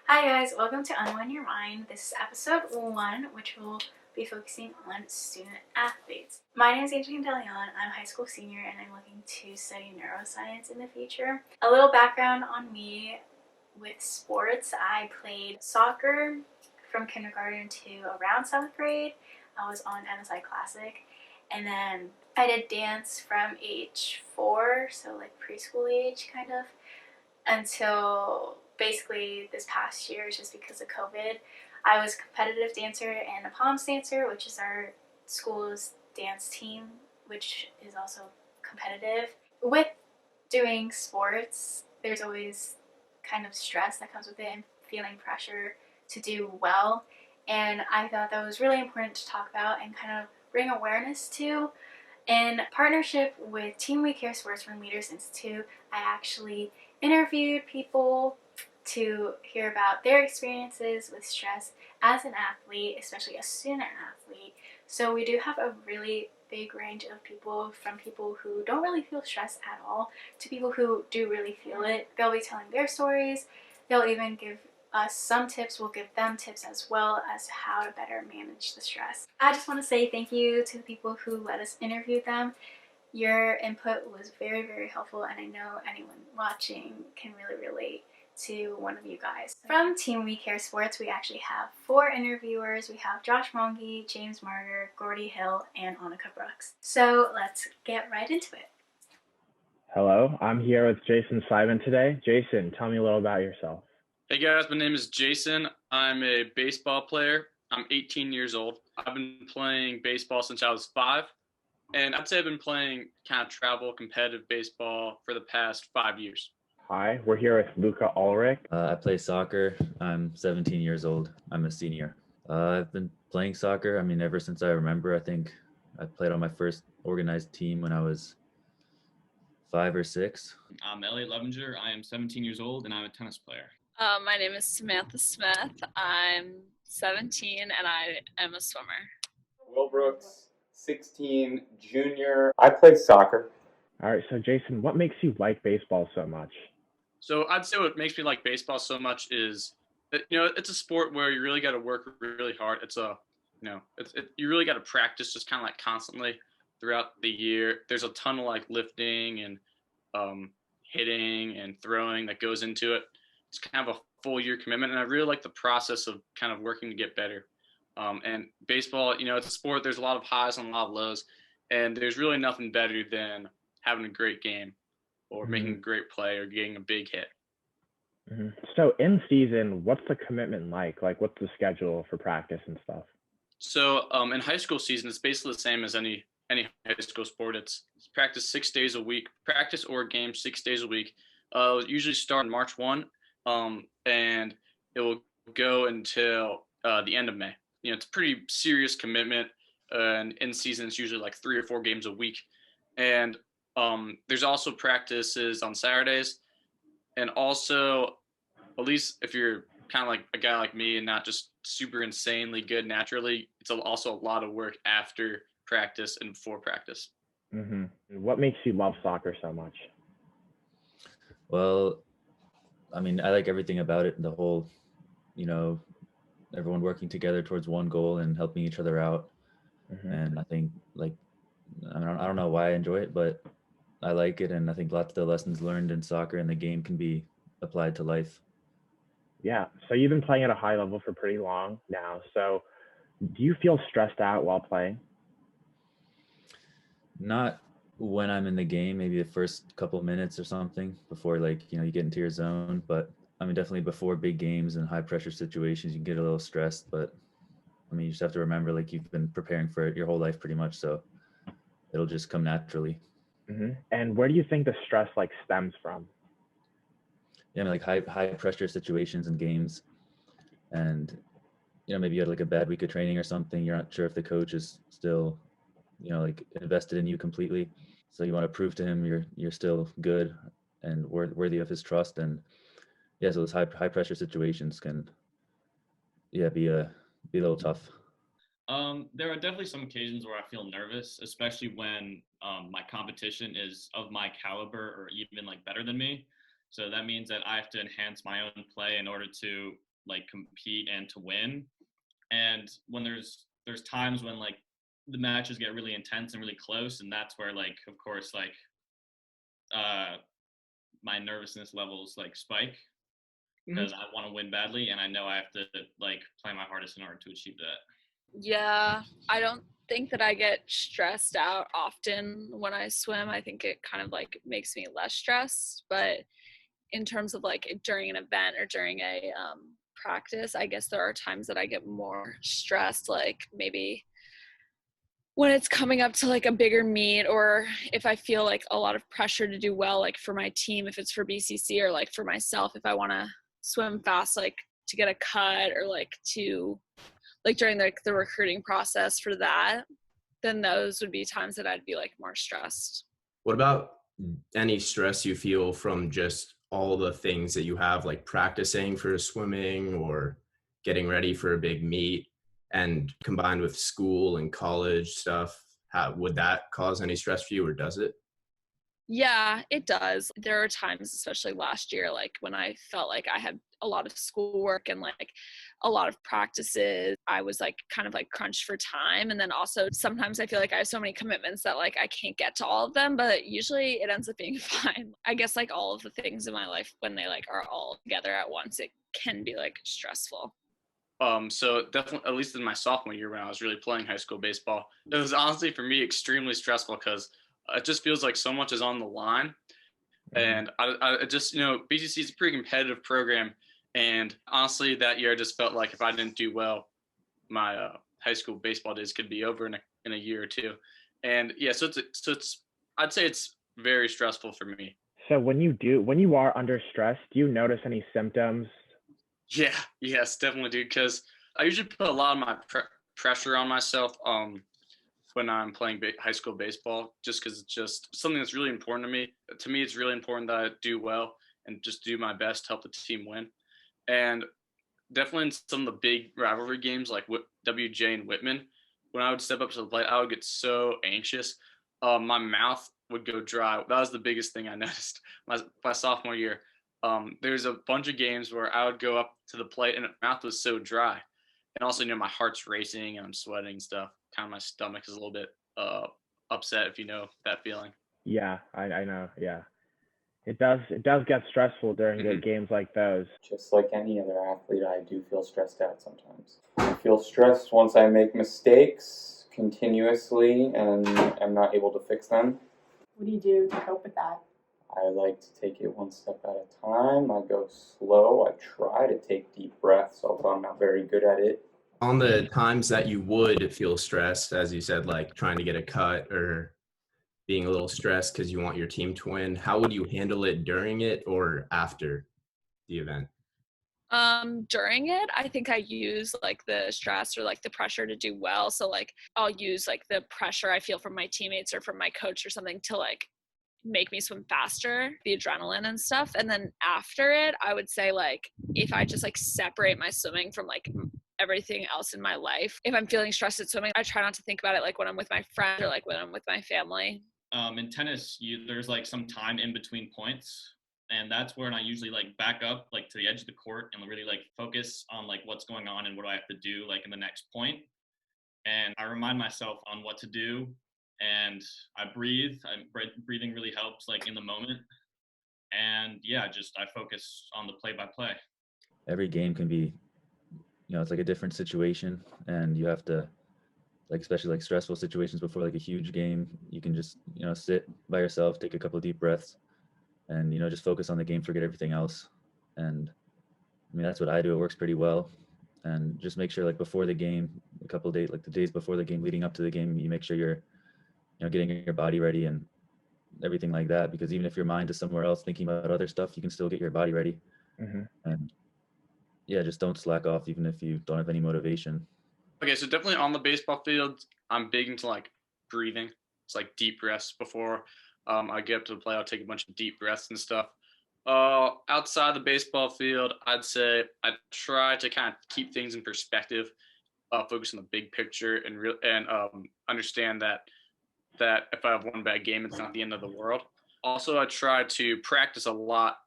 Hi guys, welcome to Unwind Your Mind. This is episode 1, which will be focusing on student athletes. My name is Adrienne DeLeon. I'm a high school senior and I'm looking to study neuroscience in the future. A little background on me with sports. I played soccer from kindergarten to around 7th grade. I was on MSI Classic. And then I did dance from age 4, so like preschool age kind of, until basically this past year, just because of COVID. I was a competitive dancer and a palms dancer, which is our school's dance team, which is also competitive. With doing sports, there's always kind of stress that comes with it and feeling pressure to do well. And I thought that was really important to talk about and kind of bring awareness to. In partnership with Team We Care Sports from Leaders Institute, I actually interviewed people to hear about their experiences with stress as an athlete, especially a student athlete. So we do have a really big range of people, from people who don't really feel stress at all to people who do really feel it. They'll be telling their stories. They'll even give us some tips. We'll give them tips as well as how to better manage the stress. I just want to say thank you to the people who let us interview them. Your input was very, very helpful, and I know anyone watching can really relate to one of you guys. From Team We Care Sports, we actually have 4 interviewers. We have Josh Monge, James Marger, Gordy Hill, and Annika Brooks. So let's get right into it. Hello, I'm here with Jason Simon today. Jason, tell me a little about yourself. Hey guys, my name is Jason. I'm a baseball player. I'm 18 years old. I've been playing baseball since I was 5. And I'd say I've been playing kind of travel competitive baseball for the past 5 years. Hi, we're here with Luca Ulrich. I play soccer. I'm 17 years old. I'm a senior. I've been playing soccer, ever since I remember. I think I played on my first organized team when I was 5 or 6. I'm Elliot. I am 17 years old and I'm a tennis player. My name is Samantha Smith. I'm 17 and I am a swimmer. Will Brooks, 16, junior. I play soccer. All right, so Jason, what makes you like baseball so much? So I'd say what makes me like baseball so much is that, it's a sport where you really got to work really hard. You really got to practice just kind of like constantly throughout the year. There's a ton of like lifting and hitting and throwing that goes into it. It's kind of a full year commitment, and I really like the process of kind of working to get better. And baseball, it's a sport. There's a lot of highs and a lot of lows, and there's really nothing better than having a great game or making a great play or getting a big hit. Mm-hmm. So in season, what's the commitment like? Like, what's the schedule for practice and stuff? So in high school season, it's basically the same as any high school sport. It's practice 6 days a week, practice or game 6 days a week. Usually start on March 1, and it will go until the end of May. It's a pretty serious commitment, and in season it's usually like 3 or 4 games a week. And there's also practices on Saturdays, and also, at least if you're kind of like a guy like me and not just super insanely good naturally, it's also a lot of work after practice and before practice. Mm-hmm. What makes you love soccer so much? Well, I like everything about it. The whole, everyone working together towards one goal and helping each other out. Mm-hmm. And I think, I don't know why I enjoy it, but I like it. And I think lots of the lessons learned in soccer and the game can be applied to life. Yeah. So you've been playing at a high level for pretty long now. So do you feel stressed out while playing? Not when I'm in the game, maybe the first couple of minutes or something before you get into your zone. But definitely before big games and high pressure situations, you can get a little stressed, but you just have to remember, you've been preparing for it your whole life pretty much. So it'll just come naturally. Mm-hmm. And where do you think the stress stems from? Yeah, high pressure situations and games, and maybe you had a bad week of training or something. You're not sure if the coach is still, invested in you completely. So you want to prove to him you're still good and worthy of his trust. And yeah, so those high pressure situations can, be a little tough. There are definitely some occasions where I feel nervous, especially when my competition is of my caliber or even like better than me. So that means that I have to enhance my own play in order to like compete and to win. And when there's times when like the matches get really intense and really close, and that's where like of course like uh my nervousness levels like spike because I want to win badly and I know I have to like play my hardest in order to achieve that. Yeah, I don't think that I get stressed out often when I swim. I think it kind of like makes me less stressed. But in terms of like during an event or during a practice, I guess there are times that I get more stressed, like maybe when it's coming up to like a bigger meet, or if I feel like a lot of pressure to do well, like for my team, if it's for BCC, or like for myself, if I want to swim fast, like to get a cut, or like to like during the recruiting process for that, then those would be times that I'd be like more stressed. What about any stress you feel from just all the things that you have, like practicing for swimming or getting ready for a big meet, and combined with school and college stuff? How would that cause any stress for you, or does it? Yeah, it does. There are times, especially last year, like when I felt like I had a lot of schoolwork and like a lot of practices, I was like kind of like crunched for time. And then also sometimes I feel like I have so many commitments that like I can't get to all of them, but usually it ends up being fine. I guess like all of the things in my life, when they like are all together at once, it can be like stressful. So definitely, at least in my sophomore year when I was really playing high school baseball, it was honestly for me extremely stressful because it just feels like so much is on the line. And I just, BCC is a pretty competitive program. And honestly, that year I just felt like if I didn't do well, my high school baseball days could be over in a year or two. And yeah, so it's I'd say it's very stressful for me. So when you are under stress, do you notice any symptoms? Yeah, yes, definitely, dude. Because I usually put a lot of my pressure on myself when I'm playing high school baseball, just because it's just something that's really important to me. To me, it's really important that I do well and just do my best to help the team win. And definitely in some of the big rivalry games like WJ and Whitman, when I would step up to the plate, I would get so anxious. My mouth would go dry. That was the biggest thing I noticed my sophomore year. There's a bunch of games where I would go up to the plate and my mouth was so dry. And also, my heart's racing and I'm sweating and stuff. Kind of my stomach is a little bit upset, if you know that feeling. Yeah, I know. Yeah, it does get stressful during the games like those. Just like any other athlete, I do feel stressed out sometimes. I feel stressed once I make mistakes continuously and I'm not able to fix them. What do you do to cope with that? I like to take it one step at a time. I go slow. I try to take deep breaths, although I'm not very good at it. On the times that you would feel stressed, as you said, like trying to get a cut or being a little stressed because you want your team to win, how would you handle it during it or after the event? During it, I think I use like the stress or like the pressure to do well. So like I'll use like the pressure I feel from my teammates or from my coach or something to like make me swim faster, the adrenaline and stuff. And then after it, I would say like if I just like separate my swimming from like everything else in my life, if I'm feeling stressed at swimming, I try not to think about it like when I'm with my friend or like when I'm with my family. In tennis, there's like some time in between points, and that's when I usually like back up like to the edge of the court and really like focus on like what's going on and what do I have to do like in the next point. And I remind myself on what to do, and I breathe. Breathing really helps like in the moment. And yeah, just I focus on the play by play. Every game can be, it's like a different situation, and you have to, like, especially like stressful situations before like a huge game, you can just, sit by yourself, take a couple of deep breaths, and, just focus on the game, forget everything else. And I mean, that's what I do. It works pretty well. And just make sure like before the game, a couple of days, like the days before the game, leading up to the game, you make sure you're, getting your body ready and everything like that. Because even if your mind is somewhere else thinking about other stuff, you can still get your body ready. And yeah, just don't slack off even if you don't have any motivation. Okay, so definitely on the baseball field, I'm big into like breathing. It's like deep breaths before I get up to the plate. I'll take a bunch of deep breaths and stuff. Outside the baseball field, I'd say I try to kind of keep things in perspective. focus on the big picture and understand that if I have one bad game, it's not the end of the world. Also, I try to practice a lot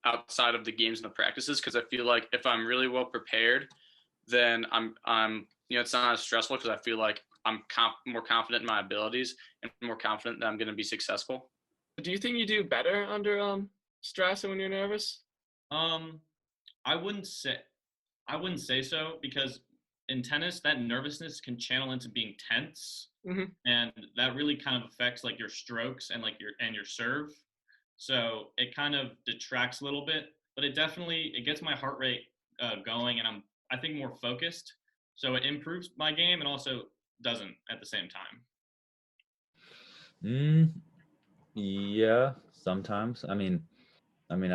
outside of the games and the practices, because I feel like if I'm really well prepared, then I'm it's not as stressful, because I feel like I'm more confident in my abilities and more confident that I'm going to be successful. Do you think you do better under stress and when you're nervous? I wouldn't say so, because in tennis, that nervousness can channel into being tense, and that really kind of affects like your strokes and like your serve. So it kind of detracts a little bit, but it gets my heart rate going, and I think more focused. So it improves my game and also doesn't at the same time. Yeah, sometimes. I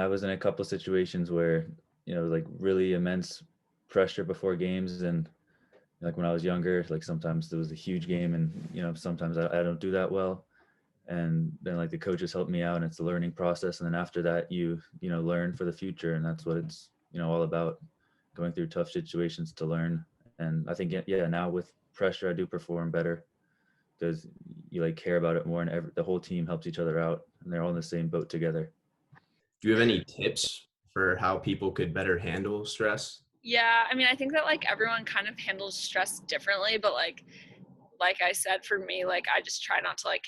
was in a couple of situations where, like really immense pressure before games, and like when I was younger, like sometimes there was a huge game, and sometimes I don't do that well, and then like the coaches help me out, and it's a learning process, and then after that you learn for the future, and that's what it's all about, going through tough situations to learn. And I think now with pressure I do perform better, because you like care about it more, and the whole team helps each other out, and they're all in the same boat together. Do you have any tips for how people could better handle stress? Yeah, I mean, I think that like everyone kind of handles stress differently, but like I said, for me, like I just try not to like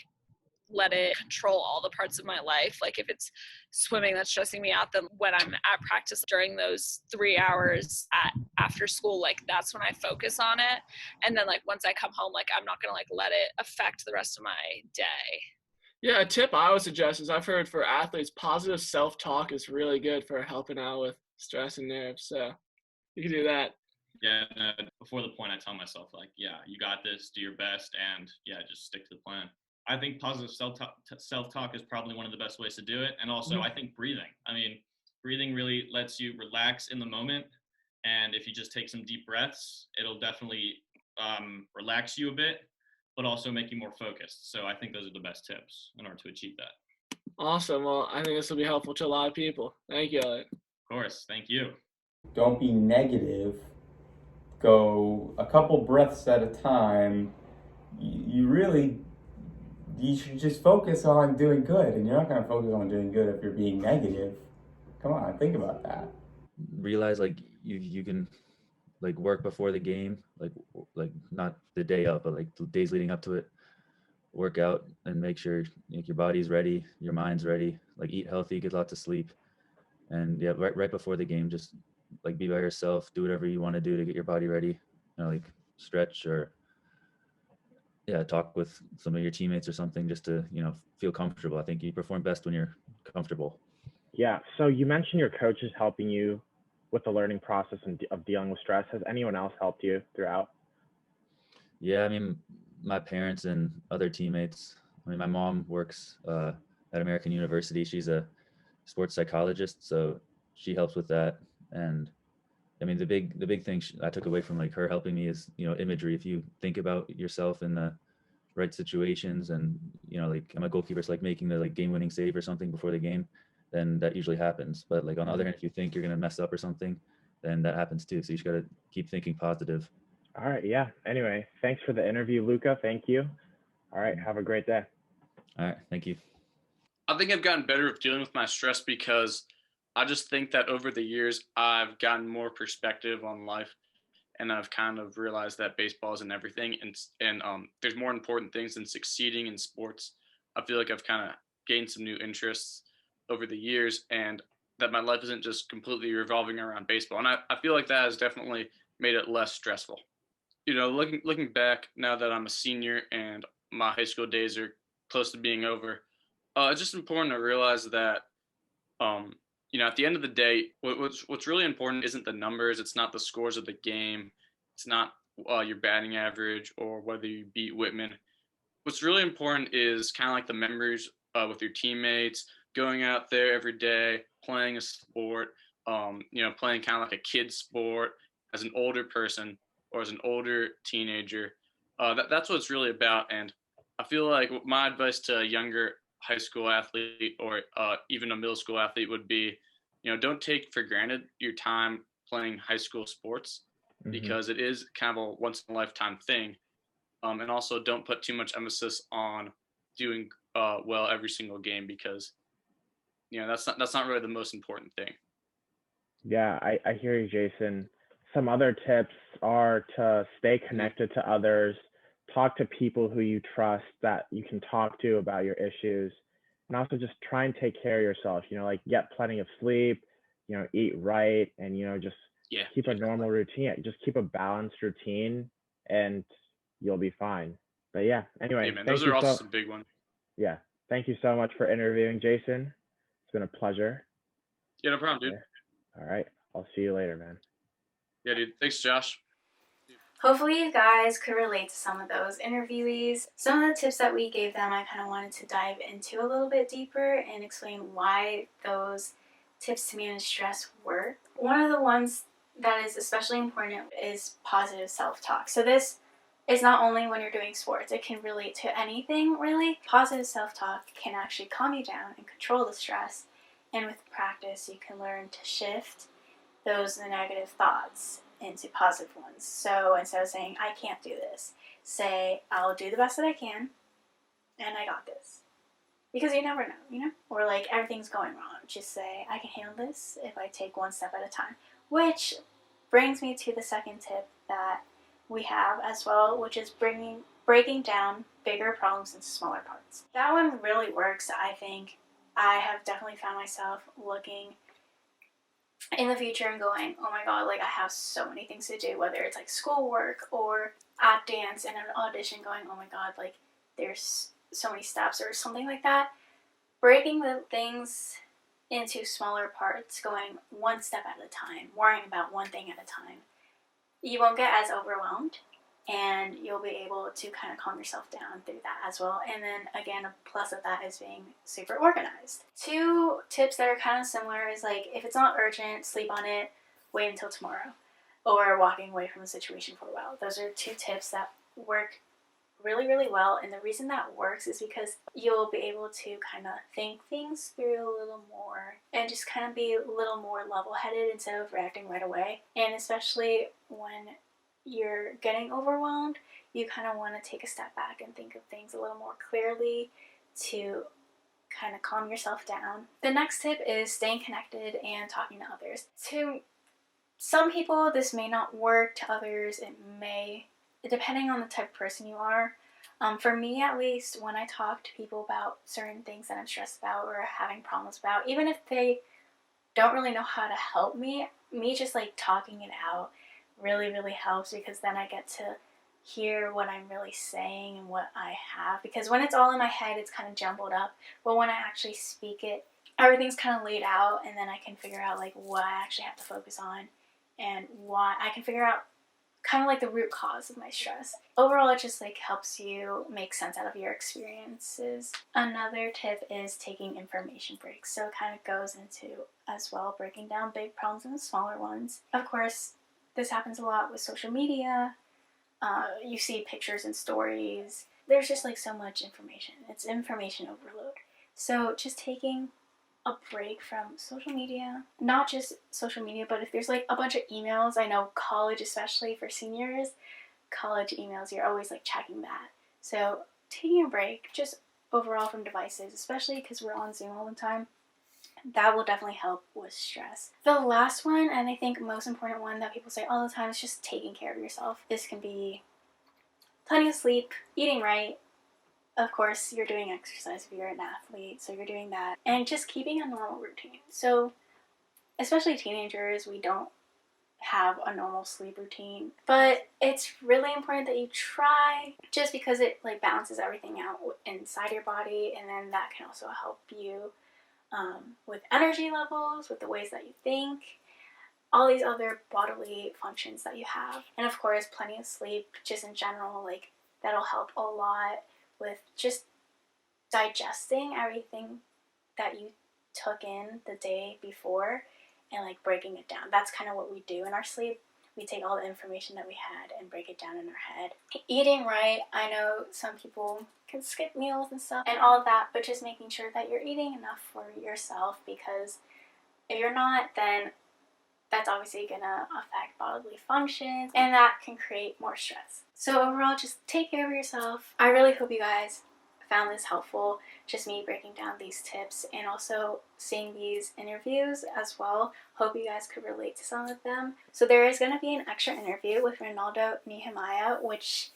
let it control all the parts of my life. Like if it's swimming that's stressing me out, then when I'm at practice during those 3 hours after school, like that's when I focus on it. And then like once I come home, like I'm not gonna like let it affect the rest of my day. Yeah, a tip I would suggest is, I've heard for athletes, positive self-talk is really good for helping out with stress and nerves. So you can do that. Yeah, before the point, I tell myself like, yeah, you got this, do your best, and yeah, just stick to the plan. I think positive self-talk is probably one of the best ways to do it. And also I think breathing. I mean, breathing really lets you relax in the moment. And if you just take some deep breaths, it'll definitely relax you a bit, but also make you more focused. So I think those are the best tips in order to achieve that. Awesome. Well, I think this will be helpful to a lot of people. Thank you, Elliot. Of course. Thank you. Don't be negative. Go a couple breaths at a time. You should just focus on doing good, and you're not going to focus on doing good if you're being negative. Come on, think about that. Realize like you can like work before the game, like not the day up, but like the days leading up to it. Work out and make sure like your body's ready, your mind's ready. Like eat healthy, get lots of sleep, and yeah, right before the game, just like be by yourself, do whatever you want to do to get your body ready. Like stretch or talk with some of your teammates or something, just to feel comfortable. I think you perform best when you're comfortable. Yeah. So you mentioned your coach is helping you with the learning process of dealing with stress. Has anyone else helped you throughout? Yeah, I mean, my parents and other teammates. I mean, my mom works at American University. She's a sports psychologist, so she helps with that. And I mean, the big thing I took away from like her helping me is imagery. If you think about yourself in the right situations, and like I'm a goalkeeper, so like making the like game-winning save or something before the game, then that usually happens. But like on the other hand, if you think you're gonna mess up or something, then that happens too. So you just gotta keep thinking positive. All right. Yeah. Anyway, thanks for the interview, Luca. Thank you. All right. Have a great day. All right. Thank you. I think I've gotten better at dealing with my stress, because I just think that over the years I've gotten more perspective on life, and I've kind of realized that baseball isn't everything, and there's more important things than succeeding in sports. I feel like I've kind of gained some new interests over the years, and that my life isn't just completely revolving around baseball. And I feel like that has definitely made it less stressful. Looking back now that I'm a senior and my high school days are close to being over, it's just important to realize that, at the end of the day, what's really important isn't the numbers. It's not the scores of the game. It's not your batting average or whether you beat Whitman. What's really important is kind of like the memories with your teammates, going out there every day, playing a sport, playing kind of like a kid sport as an older person or as an older teenager. That's what it's really about. And I feel like my advice to a younger high school athlete or even a middle school athlete would be, don't take for granted your time playing high school sports. because it is kind of a once in a lifetime thing. And also don't put too much emphasis on doing well every single game, because that's not really the most important thing. Yeah, I hear you, Jason. Some other tips are to stay connected to others, talk to people who you trust that you can talk to about your issues, and also just try and take care of yourself. Like get plenty of sleep, eat right, and just keep a normal routine. Just keep a balanced routine, and you'll be fine. But yeah, anyway, man, those are also some big ones. Yeah, thank you so much for interviewing, Jason. It's been a pleasure. Yeah, no problem, dude. All right, I'll see you later, man. Yeah, dude. Thanks, Josh. Hopefully you guys could relate to some of those interviewees. Some of the tips that we gave them, I kind of wanted to dive into a little bit deeper and explain why those tips to manage stress work. One of the ones that is especially important is positive self-talk. So this is not only when you're doing sports, it can relate to anything really. Positive self-talk can actually calm you down and control the stress. And with practice, you can learn to shift those negative thoughts into positive ones. So instead of saying, I can't do this, say, I'll do the best that I can, and I got this. Because you never know, Or like everything's going wrong. Just say, I can handle this if I take one step at a time. Which brings me to the second tip that we have as well, which is breaking down bigger problems into smaller parts. That one really works. I think I have definitely found myself looking in the future and going, oh my god, like I have so many things to do, whether it's like schoolwork or at dance and an audition, going, oh my god, like there's so many steps or something like that. Breaking the things into smaller parts, going one step at a time, worrying about one thing at a time, you won't get as overwhelmed, and you'll be able to kind of calm yourself down through that as well. And then again, a plus of that is being super organized. 2 tips that are kind of similar is like, if it's not urgent, sleep on it, wait until tomorrow, or walking away from the situation for a while. Those are 2 tips that work really, really well. And the reason that works is because you'll be able to kind of think things through a little more and just kind of be a little more level-headed instead of reacting right away. And especially when you're getting overwhelmed, you kind of want to take a step back and think of things a little more clearly to kind of calm yourself down. The next tip is staying connected and talking to others. To some people, this may not work. To others, it may, depending on the type of person you are. For me, at least, when I talk to people about certain things that I'm stressed about or having problems about, even if they don't really know how to help me just like talking it out really, really helps, because then I get to hear what I'm really saying and what I have. Because when it's all in my head, it's kind of jumbled up. But when I actually speak it, everything's kind of laid out, and then I can figure out like what I actually have to focus on and why I can figure out kind of like the root cause of my stress. Overall, it just like helps you make sense out of your experiences. Another tip is taking information breaks. So it kind of goes into as well breaking down big problems into smaller ones. Of course, this happens a lot with social media. You see pictures and stories. There's just like so much information. It's information overload. So just taking a break from social media, not just social media, but if there's like a bunch of emails, I know college, especially for seniors, college emails, you're always like checking that. So taking a break just overall from devices, especially because we're on Zoom all the time, that will definitely help with stress. The last one, and I think most important one that people say all the time, is just taking care of yourself. This can be plenty of sleep, eating right. Of course, you're doing exercise if you're an athlete, so you're doing that. And just keeping a normal routine. So, especially teenagers, we don't have a normal sleep routine. But it's really important that you try, just because it like balances everything out inside your body, and then that can also help you with energy levels, with the ways that you think, all these other bodily functions that you have. And of course, plenty of sleep, just in general, like that'll help a lot with just digesting everything that you took in the day before and like breaking it down. That's kind of what we do in our sleep. We take all the information that we had and break it down in our head. Eating right, I know some people can skip meals and stuff and all of that, but just making sure that you're eating enough for yourself, because if you're not, then that's obviously gonna affect bodily functions, and that can create more stress. So overall, just take care of yourself. I really hope you guys found this helpful, just me breaking down these tips and also seeing these interviews as well. Hope you guys could relate to some of them. So there is going to be an extra interview with Renaldo Nehemiah, which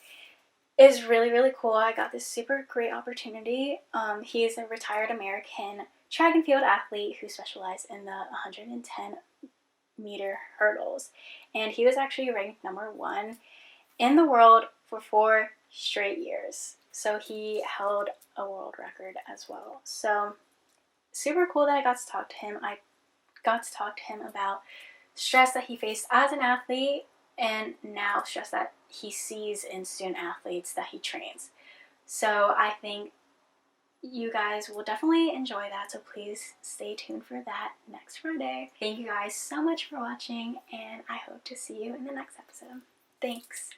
is really, really cool. I got this super great opportunity. He's a retired American track and field athlete who specialized in the 110 meter hurdles, and he was actually ranked #1 in the world for 4 straight years. So he held a world record as well. So super cool that I got to talk to him. I got to talk to him about stress that he faced as an athlete and now stress that he sees in student athletes that he trains. So I think you guys will definitely enjoy that, so please stay tuned for that next Friday. Thank you guys so much for watching, and I hope to see you in the next episode. Thanks.